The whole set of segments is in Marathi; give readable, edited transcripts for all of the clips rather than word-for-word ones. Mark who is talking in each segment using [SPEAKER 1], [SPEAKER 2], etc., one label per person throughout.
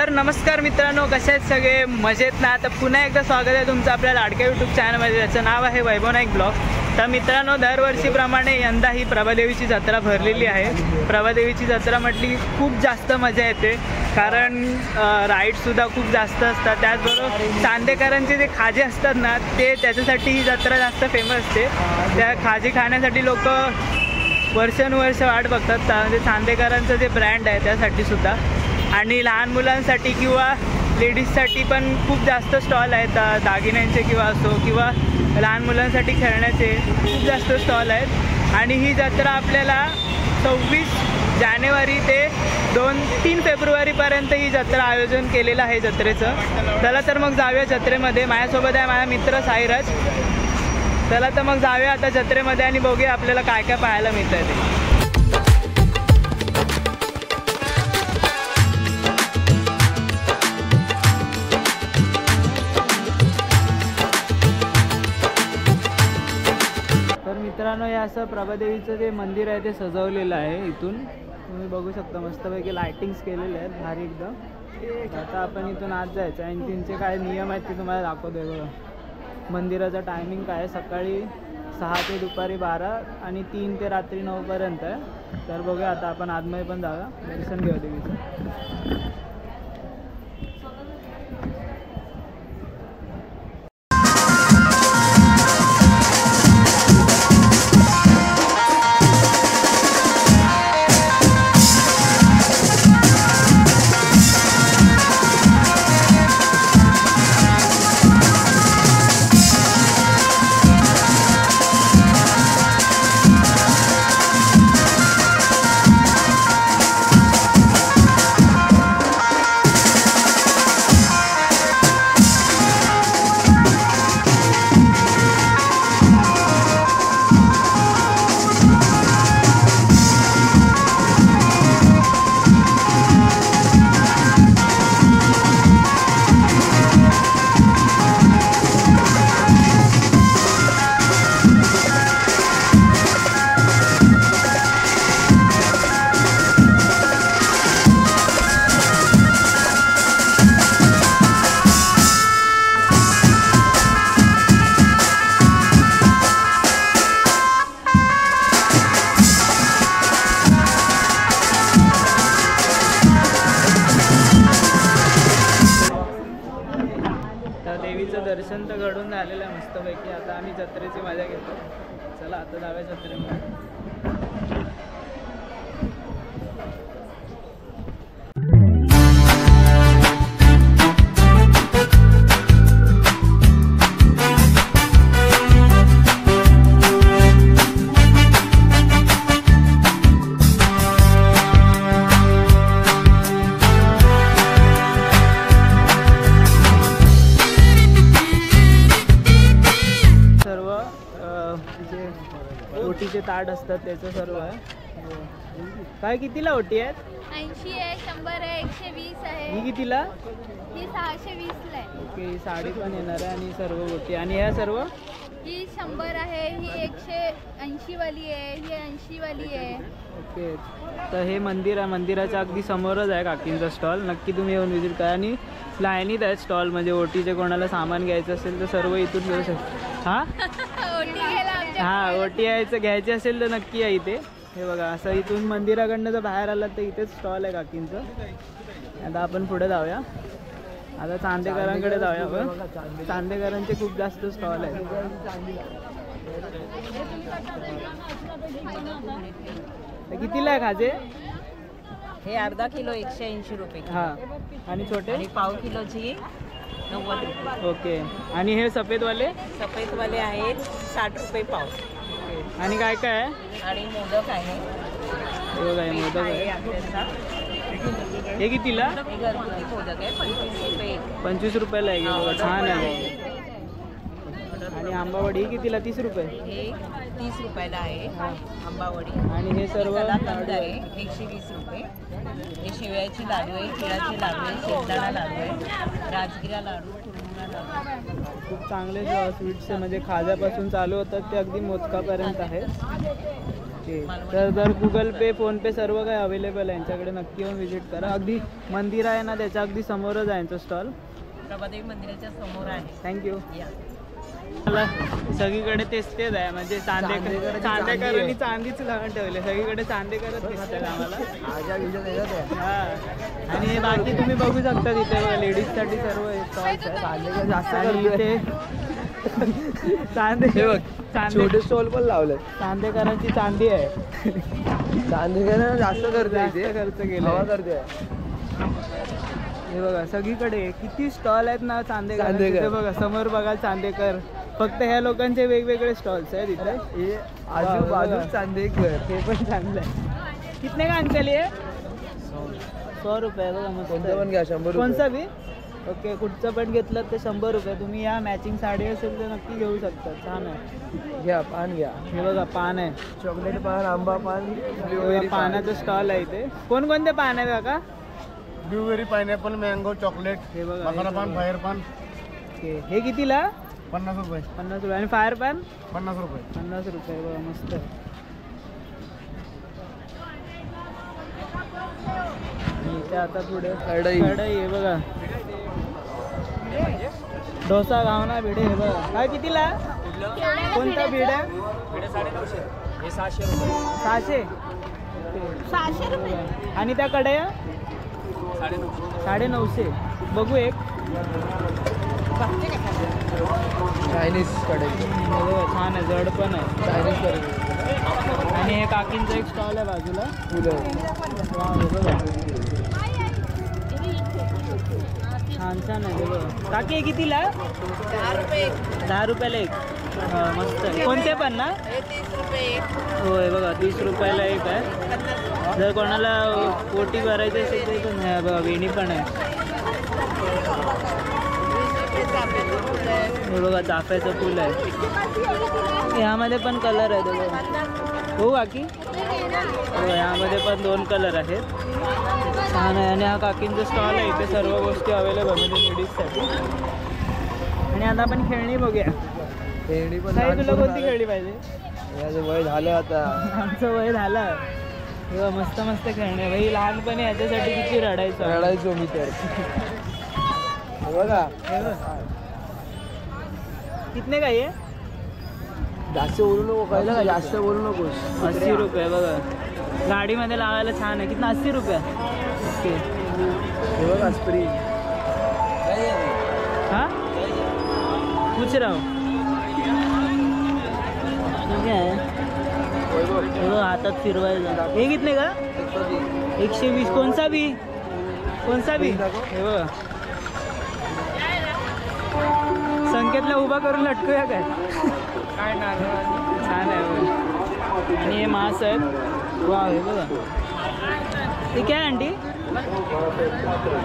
[SPEAKER 1] तर नमस्कार मित्रांनो, कसे आहेत सगळे? मजेत ना? तर पुन्हा एकदा स्वागत आहे तुमचं आपल्या लाडक्या यूट्यूब चॅनलमध्ये, ज्याचं नाव आहे वैभव नाईक ब्लॉग. तर मित्रांनो, दरवर्षीप्रमाणे यंदा ही प्रभादेवीची जत्रा भरलेली आहे. प्रभादेवीची जत्रा म्हटली की खूप जास्त मजा येते, कारण राईडसुद्धा खूप जास्त असतात. त्याचबरोबर चांदेकरांचे जे खाजे असतात ना, ते त्याच्यासाठी ही जत्रा जास्त फेमस असते. त्या खाजे खाण्यासाठी लोक वर्षानुवर्ष वाट बघतात. म्हणजे चांदेकरांचं जे ब्रँड आहे त्यासाठी सुद्धा, आणि लहान मुलांसाठी किंवा लेडीजसाठी पण खूप जास्त स्टॉल आहेत. दागिन्यांचे किंवा असो, किंवा लहान मुलांसाठी खेळण्याचे खूप जास्त स्टॉल आहेत. आणि ही जत्रा आपल्याला 26 जानेवारी ते 2-3 फेब्रुवारीपर्यंत ही जत्रा आयोजन केलेलं आहे जत्रेचं. चला तर मग जाऊया जत्रेमध्ये. माझ्यासोबत आहे माझा मित्र साईराज. चला तर मग जाऊया आता जत्रेमध्ये आणि बघूया आपल्याला काय काय पाहायला मिळतं ते. मित्रांनो, हे असं प्रभादेवीचं जे मंदिर आहे ते सजवलेलं आहे. इथून तुम्ही बघू शकता, मस्तपैकी लायटिंग्स केलेले आहेत भारी एकदम. आता आपण इथून आत जायचं आणि त्यांचे काय नियम आहेत ते तुम्हाला दाखवतोय. बघा, मंदिराचा टायमिंग काय आहे, सकाळी 6 ते दुपारी 12 आणि 3 ते रात्री 9 पर्यंत आहे. तर बघूया आता आपण आतमध्ये पण जाऊया, दर्शन घेऊ देवीचं. देवीचं दर्शन तर घडून झालेलं आहे मस्तपैकी. आता आम्ही जत्रेची मजा घेतो. चला आता जाऊया जत्रेमध्ये. ओटीचे ताट असतात त्याचं सर्व आहे. काय कितीला ओटी आहेत?
[SPEAKER 2] 80 आहे, 100 आहे, 120 आहे.
[SPEAKER 1] ही कितीला?
[SPEAKER 2] ही 620 आहे.
[SPEAKER 1] ओके, ही साडी पण येणार आहे आणि सर्व ओटी. आणि ह्या सर्व
[SPEAKER 2] ही 100 आहे, ही 180 वाली आहे, ही 80 वाली आहे.
[SPEAKER 1] ओके, तर हे मंदिर आहे. मंदिराच्या अगदी समोरच आहे काकींचा स्टॉल. नक्की तुम्ही येऊन व्हिजिट करा. आणि लाईनीत आहे स्टॉल, म्हणजे ओटीचे कोणाला सामान घ्यायचं असेल तर सर्व इथून घेऊ शकतो. हां हां, ओटी घ्यायची असेल तर नक्की या इथे. हे बघा, असं इथून मंदिराकडनं जर बाहेर आलात तर इथेच स्टॉल आहे काकींचं. आता आपण पुढे जाऊया. आता चांदेकरांकडे जाऊया. चांदेकरांचे खूप जास्त स्टॉल आहेत. कितीला आहे खाजे?
[SPEAKER 3] हे अर्धा किलो 180 रुपये.
[SPEAKER 1] हां, आणि छोटे?
[SPEAKER 3] आणि पाव किलोची 90 रुपये.
[SPEAKER 1] ओके, आणि हे सफेदवाले?
[SPEAKER 3] सफेदवाले आहेत 60 रुपये पाव.
[SPEAKER 1] आणि काय काय आहे?
[SPEAKER 3] आणि मोदक आहे.
[SPEAKER 1] मोदक आहे. हे कितीला?
[SPEAKER 3] हे घरगुती मोदक आहे 25 रुपये.
[SPEAKER 1] 25 रुपयाला आहे. छान आहे. आणि आंबावडी कितीला? 30 रुपये.
[SPEAKER 3] हे 30 रुपयाला आहे आंबावडी.
[SPEAKER 1] आणि हे सर्व
[SPEAKER 3] कलंद आहे 120 रुपये. हे शिव्याची लाडू आहे, तिळाचे लाडू आहे, शेंगदाणा लाडू आहे, राजगिरा लाडू, कुरमुरा लाडू.
[SPEAKER 1] खूप चांगले स्वीट्स म्हणजे खाज्यापासून चालू होतात ते अगदी मोदकापर्यंत आहेत. तर जर गुगल पे फोन पे सर्व काही अवेलेबल आहे यांच्याकडे, नक्की येऊन व्हिजिट करा. अगदी मंदिर आहे ना त्याच्या अगदी समोरच आहे यांचं स्टॉल.
[SPEAKER 3] प्रभादेवी मंदिराच्या समोर आहे.
[SPEAKER 1] थँक्यू. मला सगळीकडे तेच आहे, म्हणजे चांदेकरांनी चांदीच लावून ठेवले सगळीकडे, चांदेकरच दिसतात आम्हाला. हा, आणि बाकी तुम्ही बघू शकता तिथे लेडीजसाठी सर्व स्टॉल्स आहेत. जास्त इथे
[SPEAKER 4] छोटे स्टॉल पण लावले.
[SPEAKER 1] चांदेकरांची चांदी आहे.
[SPEAKER 4] चांदेकर जास्त करते,
[SPEAKER 1] खर्च केला
[SPEAKER 4] करते.
[SPEAKER 1] हे बघा सगळीकडे किती स्टॉल आहेत ना चांदेकर. बघा समोर बघा चांदेकर. फक्त ह्या लोकांचे वेगवेगळे स्टॉल्स आहेत इथे.
[SPEAKER 4] हे आजूबाजू चांदेकर,
[SPEAKER 1] हे पण चांगलं आहे. कितने का अंकल आहे? 100 रुपये. बघा मग
[SPEAKER 4] कोणतं पण घ्या, 100
[SPEAKER 1] कोणचा बी. ओके, कुठचं पण घेतलं ते 100 रुपये. तुम्ही या मॅचिंग साडी असेल तर नक्की घेऊ शकता. छान आहे.
[SPEAKER 4] घ्या, पान घ्या.
[SPEAKER 1] हे बघा पान आहे,
[SPEAKER 4] चॉकलेट पान, आंबा पान,
[SPEAKER 1] पानाचं स्टॉल आहे इथे. कोणकोणते पान आहे काका?
[SPEAKER 5] ब्लूबेरी, पायनॅपल, मँगो, चॉकलेट,
[SPEAKER 1] हे बघा
[SPEAKER 5] मसाला पान, फायर पान.
[SPEAKER 1] ओके, हे कितीला?
[SPEAKER 5] 50 रुपये.
[SPEAKER 1] 50 रुपये. आणि फायर पान?
[SPEAKER 5] 50 रुपये.
[SPEAKER 1] 50 रुपये. बघा मस्त. इथे आता पुढे
[SPEAKER 4] कढई.
[SPEAKER 1] हे बघा डोसा घावना भिडे. हे बघा काय कितीला? कोणता भिड आहे? 600.
[SPEAKER 2] 600 रुपये.
[SPEAKER 1] आणि त्या कढया 950. बघू एक.
[SPEAKER 4] चायनीज कढई.
[SPEAKER 1] छान आहे, जड पण आहे.
[SPEAKER 4] चायनीज कढई.
[SPEAKER 1] आणि हे काकींचा एक स्टॉल आहे बाजूला. छान छान आहे. बघा काकी हे कितीला? 10 रुपयाला एक. मस्त आहे. कोणते पण ना?
[SPEAKER 3] 30 रुपये.
[SPEAKER 1] होय बघा 30 रुपयाला एक आहे. जर कोणाला पोटी भरायची असेल तर पण आहे. बघा वेणी पण आहे. हे बघा चाफ्याचं फुल आहे. यामध्ये पण कलर आहे बघा. हो काकी, हो यामध्ये पण 2 कलर आहेत. छान आहे. आणि हा काकींचा स्टॉल आहे. इथे सर्व गोष्टी अवेलेबल म्हणजे लेडीजसाठी. आणि आता आपण खेळणी बघूया.
[SPEAKER 4] खेळणी पण.
[SPEAKER 1] साई तुला कोणती खेळली पाहिजे?
[SPEAKER 4] याचं वय झालं आता.
[SPEAKER 1] आमचं वय झालं. तेव्हा मस्त मस्त खेळणे भाई. लहानपणी याच्यासाठी किती
[SPEAKER 4] रडायचो मी तर. बघा
[SPEAKER 1] कितने का ये?
[SPEAKER 4] जास्त बोलू नको, कळलं का? जास्त बोलू नकोस.
[SPEAKER 1] 80 रुपये. बघा गाडीमध्ये लावायला छान आहे. कितना? 80 रुपये. ओके.
[SPEAKER 4] हे बघा स्प्रिंग.
[SPEAKER 1] हाँ पूछ रहा हूँ. ठीक आहे. हातात फिरवायला. हे कितने का? 120. कोणसा बी? हे बघा संकेतला उभा करून लटकूया काय? छान आहे बघा. आणि हे मास आहेत. वा हे बघा. ये क्या है आंटी?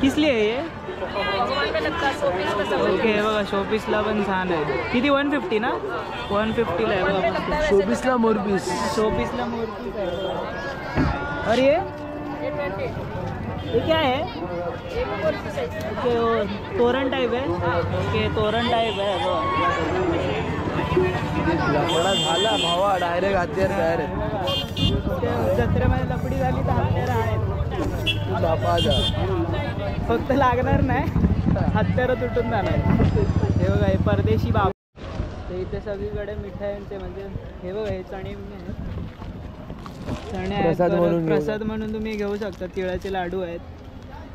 [SPEAKER 1] किस लिए है ये? ओके बघा शोपीसला पण छान आहे. किती? 150 ना? 150ला आहे बघा.
[SPEAKER 4] शोपीसला मोरपीस.
[SPEAKER 1] शोपीसला मोरपीस आहे बघा. और ये क्या है? ओके वो तोरण टाइप है. ओके तोरण टाइप है बघा.
[SPEAKER 4] लफडा झाला भावा, डायरेक्ट हत्यार तयार आहे.
[SPEAKER 1] जत्रेमध्ये लपडी झाली तर हत्यार आहेत. फक्त लागणार नाही, हत्यारं तुटून जाणार. हे बघा हे परदेशी बाबा. तर इथे सगळीकडे मिठायांचे म्हणजे हे बघा हे चणे आहेत. प्रसाद म्हणून तुम्ही घेऊ शकता. तिळाचे लाडू आहेत.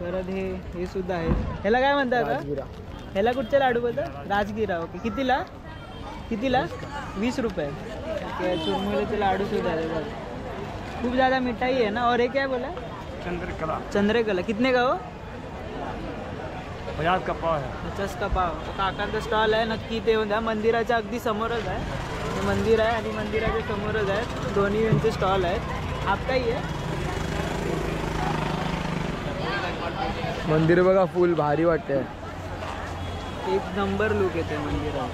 [SPEAKER 1] परत हे सुद्धा आहेत. ह्याला काय म्हणतात? ह्याला कुठचे लाडू बोलतात? राजगिरा. ओके कितीला? 20 रुपये. ओके चुरमुल्याचे लाडू सुद्धा आहेत. खूप ज़्यादा मिठाई है ना. और ये क्या बोला? चंद्रकला. कितने का हो?
[SPEAKER 5] 50 का पाव है.
[SPEAKER 1] 50 का पाव. काकांचा स्टॉल आहे. नक्की ते द्या. मंदिराच्या अगदी समोरच आहे. हे मंदिर आहे आणि मंदिराच्या समोरच आहे. दोन्ही यांचे स्टॉल आहेत. आप काही आहे?
[SPEAKER 4] मंदिर बघा फुल भारी वाटते.
[SPEAKER 1] एक नंबर लुक येते मंदिरात.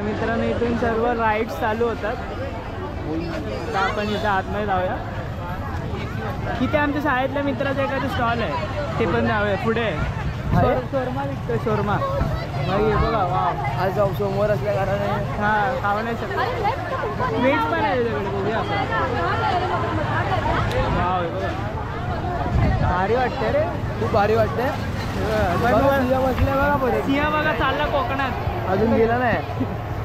[SPEAKER 1] मित्रांनो इथून सर्व राईड्स चालू होतात. तर आपण इथं आतमध्ये जाऊया. तिथे आमच्या शाळेतल्या मित्राचं एखादं स्टॉल आहे ते पण जाऊया. पुढे शोरमा विकतो. शोरमा भाई हे बघा वा
[SPEAKER 4] आज समोर असल्या कारणाने
[SPEAKER 1] हा खावं नाही शकत. स्वीट्स पण आहे त्याच्याकडे बघूया आपण. वाव हे बघा भारी वाटते रे.
[SPEAKER 4] खूप भारी वाटते. बसल्या बघा परत
[SPEAKER 1] सिंह बघा चालला कोकणात.
[SPEAKER 4] अजून गेला नाही.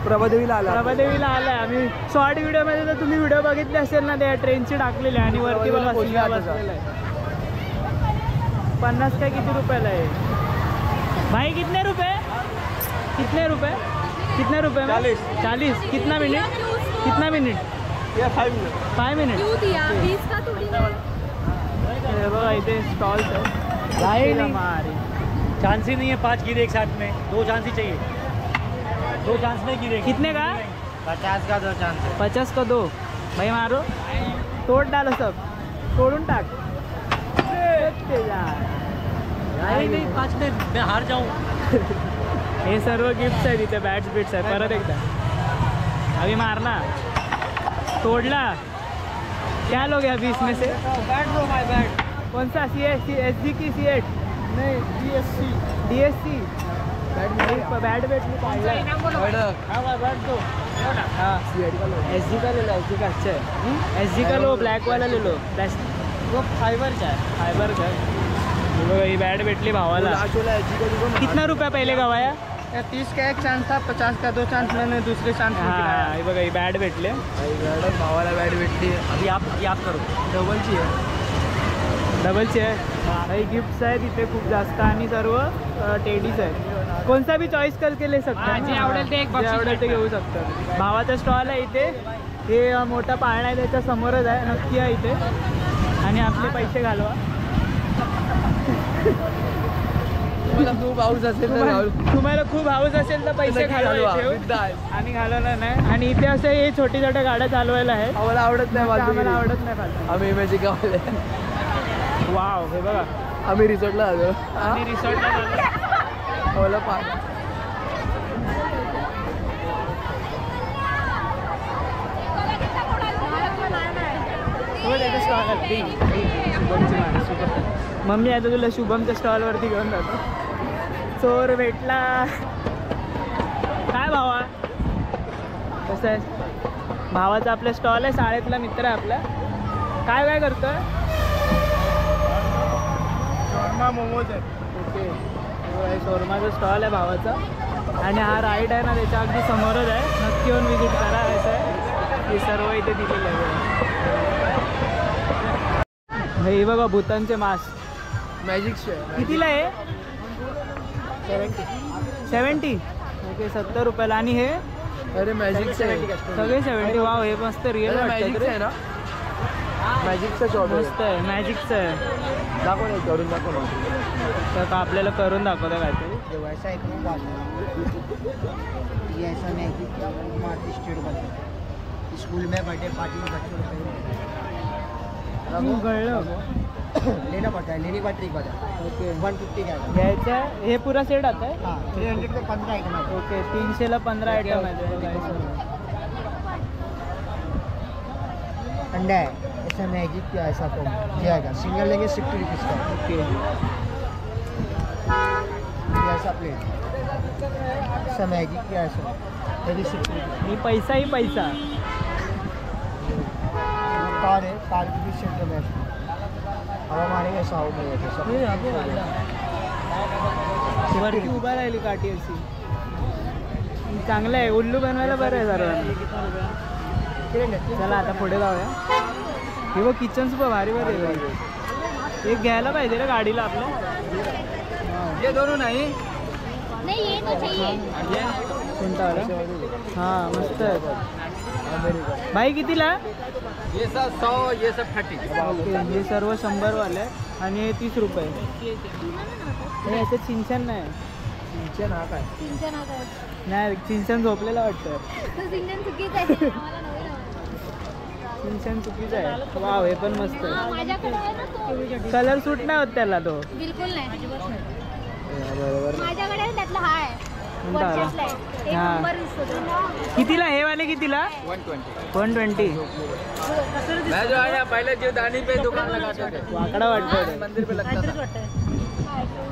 [SPEAKER 4] प्रभादेवीला आला.
[SPEAKER 1] प्रभादेवीला आलाय. आम्ही शॉर्ट व्हिडिओमध्ये तर तुम्ही व्हिडिओ बघितले असेल ना, त्या ट्रेनची टाकलेली आणि वरती बघा सिंह बसलेला आहे. 50 काय किती रुपयाला आहे भाई? कितने रुपये? कितने रुपये? कितने रुपये? 40. कितना मिनट? कितना मिनट? 5 मिनट.
[SPEAKER 2] क्यों दिया 20 का थोड़ी ना.
[SPEAKER 1] हे बघा इथे स्टॉल्स आहे.
[SPEAKER 6] चांस ही नहीं है 5 गिरे एक साथ में, 2 चांस ही चाहिए. 2 चांस में गिरे.
[SPEAKER 1] कितने का?
[SPEAKER 6] 50 का 2 चांस है.
[SPEAKER 1] 50 का 2. भाई मारो, तोड़ डालो सब, तोड़ून टाक.
[SPEAKER 6] नहीं 5 में मैं हार जाऊँ.
[SPEAKER 1] हे सर्व गिफ्ट्स आहेत इथे. बॅट्स बिट्स आहेत. परत एकदा अभी मारना. तोड़ला. क्या लोग हैं 20 में से?
[SPEAKER 6] बैट दो माय बैट.
[SPEAKER 1] कौन सा? SG की C8?
[SPEAKER 6] नहीं
[SPEAKER 1] DSC. बैट भेटली पाहिजे.
[SPEAKER 6] बैट दो.
[SPEAKER 1] हाँ SG का ले लो. SG का अच्छा है. SG का लो, ब्लैक वाला ले लो.
[SPEAKER 6] वो फाइबर का है.
[SPEAKER 1] फायबर का. ही बॅट भेटली भावाला. कितना रुपया पहिले गवाया?
[SPEAKER 6] 30 का 1 चांस था, 50 का 2 चांस मैंने दूसरे चांस में गिराया.
[SPEAKER 1] हा हे बघा ही बॅट भेटले.
[SPEAKER 4] भावाला बॅट भेटली.
[SPEAKER 6] अभी आप करो.
[SPEAKER 4] डबलची आहे.
[SPEAKER 1] डबलची आहे. काही गिफ्ट्स आहेत इथे खूप जास्त आणि सर्व टेडीज आहेत. कोणता भी चॉईस करके ले सकता.
[SPEAKER 6] जे आवडेल ते एक बक्षीस
[SPEAKER 1] जे आवडेल ते घेऊ शकता. भावाचा स्टॉल आहे इथे. हे मोठा पाळणा आहे त्याच्या समोरच आहे. नक्की आहे इथे आणि आपले पैसे घालवा.
[SPEAKER 4] खूप हाऊस असेल तर
[SPEAKER 1] तुम्हाला खूप हाऊस असेल तर पैसे घालवा इथे. आणि घालवणार नाही. आणि इथे असं हे छोटी छोट्या गाड्या चालवायला आहे.
[SPEAKER 4] आम्हाला आवडत नाही.
[SPEAKER 1] आम्हाला आवडत नाही फालतू.
[SPEAKER 4] आम्ही मॅजिक गावले.
[SPEAKER 1] वाव हे बघा
[SPEAKER 4] आम्ही रिसॉर्टला आलो.
[SPEAKER 1] आणि रिसॉर्टला
[SPEAKER 4] मला पाय मम्मी आता तुला शुभमच्या स्टॉलवरती घेऊन जातो. चोर भेटला. काय भावा कसं आहे? भावाचा आपला स्टॉल आहे. शाळेतला मित्र आहे आपला. काय काय करतोय?
[SPEAKER 5] शॉर्मा मोमोज आहे.
[SPEAKER 1] ओके शोरमाचा स्टॉल आहे भावाचा. आणि हा राईड आहे ना त्याच्या अगदी समोरच आहे. नक्की येऊन विजिट करा. असं आहे हे सर्व इथे दिलेलं आहे. हे बघा भूतांचे मास्क.
[SPEAKER 4] मॅजिकचे
[SPEAKER 1] कितीला आहे? 70. ओके 70 रुपयाला. आणि हे
[SPEAKER 4] अरे मॅजिकचे
[SPEAKER 1] सगळे 70. वाव हे मस्त रिअल
[SPEAKER 4] मॅजिकचं आहे ना. मॅजिकचं शॉप
[SPEAKER 1] मस्त आहे. मॅजिकचं आहे.
[SPEAKER 4] दाखव नाही करून दाखव ना.
[SPEAKER 1] तर आपल्याला करून दाखवतं काहीतरी.
[SPEAKER 6] वैसा एक ये ऐसा नहीं कि आर्टिस्ट स्कूल में बर्थडे पार्टी में बच्चों
[SPEAKER 1] गळलं
[SPEAKER 6] लेना पड़ता है. लेने का ट्रिक बता.
[SPEAKER 1] ओके
[SPEAKER 6] 150 का है.
[SPEAKER 1] घ्यायचं आहे. हे पुरा सेट आता आहे.
[SPEAKER 6] हाँ 300 का 15 आइटम है.
[SPEAKER 1] ओके 300ला 15 आयटम आहे.
[SPEAKER 6] अंडा है ऐसा मैजिक का ऐसा तो जाएगा. सिंगल लेंगे 60 रुपीज़ का.
[SPEAKER 1] ओके
[SPEAKER 6] ये ऐसा प्लेट ऐसा मैजिक का ऐसा ये भी 60 रुपीज़.
[SPEAKER 1] ही पैसा ही पैसा.
[SPEAKER 6] कार है. कार की भी सेट है. हवा मारेंगे 100 में सब.
[SPEAKER 1] वरती उभा राहिली काठी अशी. चांगलं आहे. उल्लू बनवायला बरं आहे सर्वांना. चला आता पुढे जाऊया. हे बघ किचन सुद्धा भारी भारी आहे. एक घ्यायला पाहिजे रे गाडीला आपल्या.
[SPEAKER 4] हे दोन नाही.
[SPEAKER 2] नहीं ये तो चाहिए.
[SPEAKER 1] कोणता वाला? हां मस्त आहे. भाई कितीला?
[SPEAKER 4] ये सब 100 ये सब 30.
[SPEAKER 1] ओके हे सर्व 100 वाले आहे. आणि हे 30 रुपये. हे याचं चिंचन नाही.
[SPEAKER 4] चिंचन हा काय?
[SPEAKER 2] सिंचन आता आहे.
[SPEAKER 1] नाही चिंचन झोपलेलं वाटतं.
[SPEAKER 2] तो सिंचन चुकीचं आहे. आम्हाला नवीन हवं.
[SPEAKER 1] चिंचन चुकीचं आहे. वाव हे पण मस्त
[SPEAKER 2] हा,
[SPEAKER 1] आहे.
[SPEAKER 2] माझ्याकडे आहे ना तो.
[SPEAKER 1] कलर सूट नाही होत त्याला तो.
[SPEAKER 2] बिलकुल नाही.
[SPEAKER 1] बरोबर.
[SPEAKER 2] माझ्याकडे आहे त्यातला हा आहे. वर्षातला आहे. हे
[SPEAKER 1] हा.
[SPEAKER 2] नंबर दिसतो.
[SPEAKER 1] कितीला हे वाले कितीला 120 वाकडा वाटतो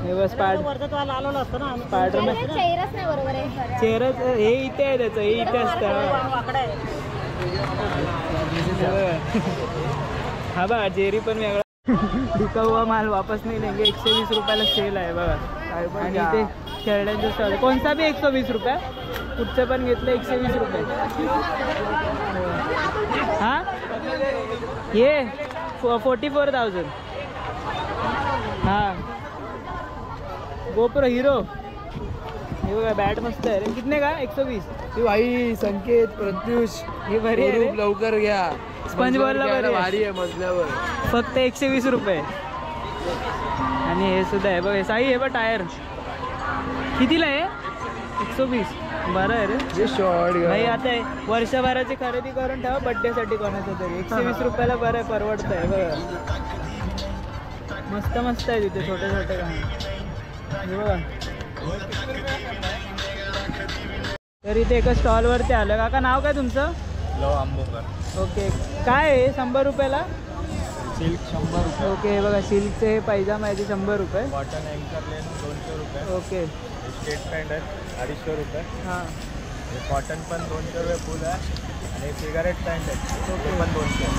[SPEAKER 1] हे बस स्पायडरमॅन
[SPEAKER 2] चेहराच नाही बरोबर आहे.
[SPEAKER 1] चेहराच हे इथे आहे त्याचं हे इथे असतं हा बघा जेरी पण वेगळा बिका हुआ माल वापस नाही लेंगे 120 रुपयाला सेल आहे बघा. आणि इथे खेळण्यांचं स्टॉल आहे कोणता बी 120 रुपये कुठचं पण घेतलं 120 रुपये. हां ये 44,000 हां गोप्रो हिरो हे बघा बॅट मस्त आहे रे कितने का 120
[SPEAKER 5] भाई संकेत प्रत्युष
[SPEAKER 1] हे बरी आहे रे.
[SPEAKER 5] लवकर घ्या
[SPEAKER 1] स्पंज बॉलला बरी आहे.
[SPEAKER 5] भारी आहे मजल्यावर
[SPEAKER 1] फक्त 120 रुपये. आणि हे सुद्धा आहे बघ साई हे बघ टायर कितीला आहे 120 बरं आहे रे.
[SPEAKER 5] शॉर्ट
[SPEAKER 1] भाई आता वर्षभराची खरेदी करून ठेवा बड्डेसाठी कोणाचं तरी 120 रुपयाला बरं आहे परवडतं आहे बघा. मस्त मस्त आहे तिथे छोटे छोटे काम हे बघा. तर इथे एका स्टॉलवरती आलं काका नाव काय तुमचं ओके काय आहे 100 रुपयाला
[SPEAKER 5] सिल्क 100 रुपये
[SPEAKER 1] ओके हे बघा सिल्कचे हे पायजामा आहे 100 रुपये
[SPEAKER 5] कॉटन अँकर लेन 200 रुपये
[SPEAKER 1] ओके
[SPEAKER 5] स्टेट पॅन्ट आहे 250 रुपये
[SPEAKER 1] हां
[SPEAKER 5] हे कॉटन पण 200 रुपये फुल आहे आणि सिगारेट पॅन्ट आहे ते पण 200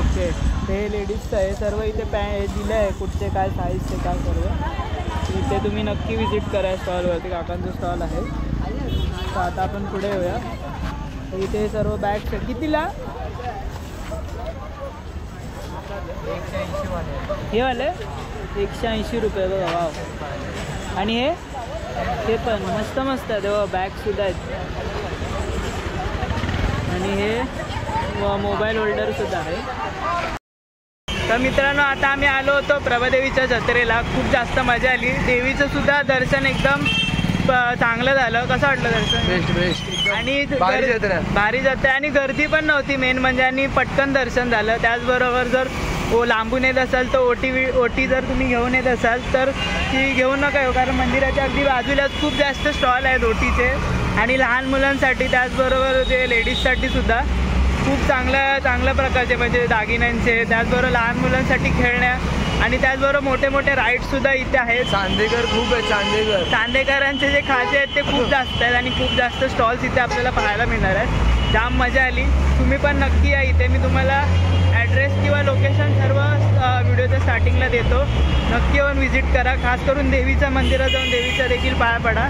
[SPEAKER 1] ओके ते लेडीजचं आहे सर्व इथे हे दिलं आहे कुठचे काय साईजचे काय सर्व इथे तुम्ही नक्की विजिट करा स्टॉलवरती काकांचं स्टॉल आहे. तर आता आपण पुढे येऊया. तर इथे सर्व बॅग्स आहे कितीला
[SPEAKER 5] 180 वाले
[SPEAKER 1] हे वाले 180 रुपये बघा वाव. आणि हे पण मस्त मस्त आहे तेव्हा बॅगसुद्धा आहेत. आणि हे मोबाईल होल्डरसुद्धा आहे. तर मित्रांनो आता आम्ही आलो होतो प्रभादेवीच्या जत्रेला खूप जास्त मजा आली. देवीचं सुद्धा दर्शन एकदम चांगलं झालं. कसं वाटलं दर्शन
[SPEAKER 5] बेस्ट
[SPEAKER 1] आणि
[SPEAKER 5] भारी जत्रा.
[SPEAKER 1] भारी जत्रा आणि गर्दी पण नव्हती मेन म्हणजे आणि पटकन दर्शन झालं. त्याचबरोबर जर लांबून येत असाल तर ओटी जर तुम्ही घेऊन येत असाल तर ती घेऊ नका येऊ कारण मंदिराच्या अगदी बाजूलाच खूप जास्त स्टॉल आहेत ओटीचे आणि लहान मुलांसाठी त्याचबरोबर जे लेडीजसाठी सुद्धा खूप चांगल्या प्रकारचे म्हणजे दागिन्यांचे त्याचबरोबर लहान मुलांसाठी खेळण्या आणि त्याचबरोबर मोठे मोठे राईड्ससुद्धा इथे आहेत.
[SPEAKER 5] चांदेकर खूप आहे
[SPEAKER 1] चांदेकरांचे जे खाते आहेत ते खूप जास्त आहेत आणि खूप जास्त स्टॉल्स इथे आपल्याला पाहायला मिळणार आहेत. जाम मजा आली. तुम्ही पण नक्की या इथे. मी तुम्हाला ॲड्रेस किंवा लोकेशन सर्व व्हिडिओच्या स्टार्टिंगला देतो. नक्की येऊन व्हिजिट करा. खास करून देवीच्या मंदिरात जाऊन देवीचा देखील पाया पडा.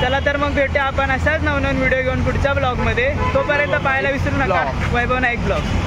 [SPEAKER 1] चला तर मग भेटूया आपण अशाच नवनवीन व्हिडिओ घेऊन पुढच्या ब्लॉगमध्ये. तोपर्यंत पाहायला विसरू नका वैभव नाईक ब्लॉग.